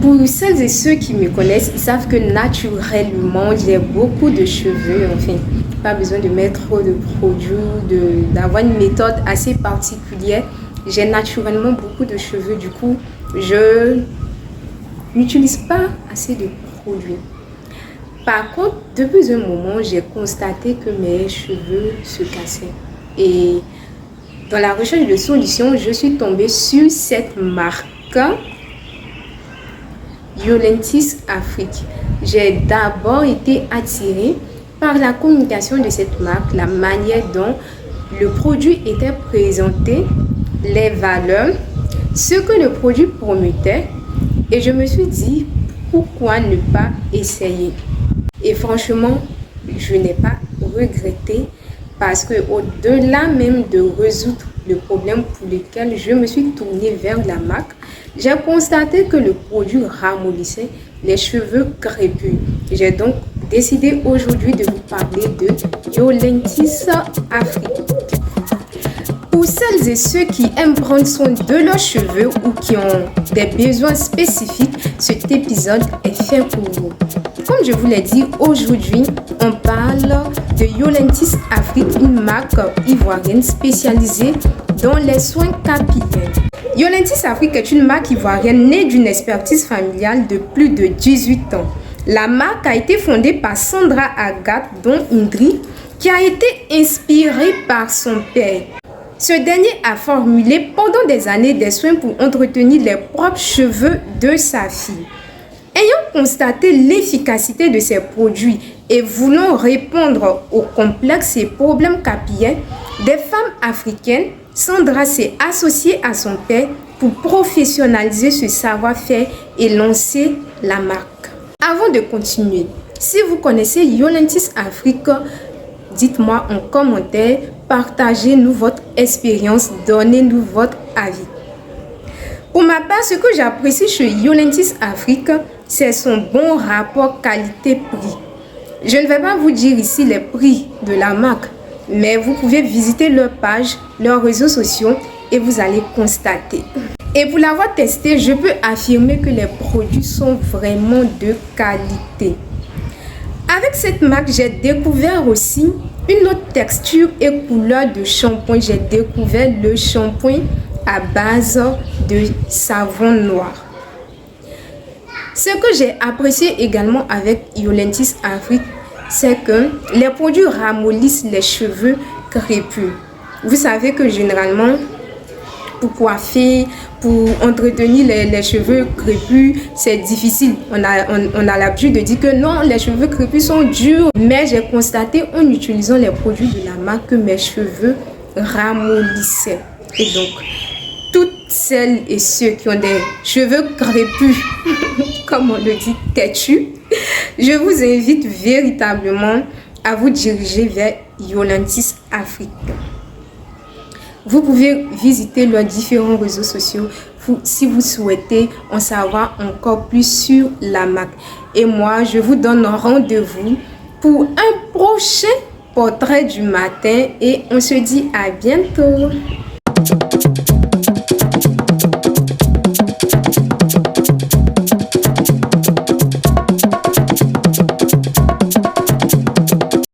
Pour celles et ceux qui me connaissent, ils savent que naturellement, j'ai beaucoup de cheveux. Enfin, pas besoin de mettre trop de produits, d'avoir une méthode assez particulière. J'ai naturellement beaucoup de cheveux. Du coup, je n'utilise pas assez de produits. Par contre, depuis un moment, j'ai constaté que mes cheveux se cassaient. Et dans la recherche de solutions, je suis tombée sur cette marque Yolentis Afrique. J'ai d'abord été attirée par la communication de cette marque, la manière dont le produit était présenté, les valeurs, ce que le produit promettait, et je me suis dit pourquoi ne pas essayer. Et franchement, je n'ai pas regretté parce que au-delà même de résoudre le problème pour lequel je me suis tournée vers la marque, j'ai constaté que le produit ramollissait les cheveux crépus. J'ai donc décidé aujourd'hui de vous parler de Yolentis Afrique. Pour celles et ceux qui aiment prendre soin de leurs cheveux ou qui ont des besoins spécifiques, cet épisode est fait pour vous. Comme je vous l'ai dit, aujourd'hui, on parle de Yolentis Afrique, une marque ivoirienne spécialisée dans les soins capillaires. Yolentis Afrique est une marque ivoirienne née d'une expertise familiale de plus de 18 ans. La marque a été fondée par Sandra Agathe, dont Indri, qui a été inspirée par son père. Ce dernier a formulé pendant des années des soins pour entretenir les propres cheveux de sa fille. Ayant constaté l'efficacité de ces produits et voulant répondre aux complexes et problèmes capillaires des femmes africaines, Sandra s'est associée à son père pour professionnaliser ce savoir-faire et lancer la marque. Avant de continuer, si vous connaissez Yolentis Afrique, dites-moi en commentaire, partagez-nous votre expérience, donnez-nous votre avis. Pour ma part, ce que j'apprécie chez Yolentis Afrique, c'est son bon rapport qualité-prix. Je ne vais pas vous dire ici les prix de la marque, mais vous pouvez visiter leur page, leurs réseaux sociaux et vous allez constater. Et pour l'avoir testé, je peux affirmer que les produits sont vraiment de qualité. Avec cette marque, j'ai découvert aussi une autre texture et couleur de shampoing. J'ai découvert le shampoing à base de savon noir. Ce que j'ai apprécié également avec Yolentis Afrique, c'est que les produits ramollissent les cheveux crépus. Vous savez que généralement, pour coiffer, pour entretenir les cheveux crépus, c'est difficile. On a l'habitude de dire que non, les cheveux crépus sont durs. Mais j'ai constaté en utilisant les produits de la marque que mes cheveux ramollissaient. Et donc, toutes celles et ceux qui ont des cheveux crépus, comme on le dit, têtus, je vous invite véritablement à vous diriger vers Yolentis Afrique. Vous pouvez visiter leurs différents réseaux sociaux si vous souhaitez en savoir encore plus sur la marque. Et moi, je vous donne rendez-vous pour un prochain portrait du matin et on se dit à bientôt.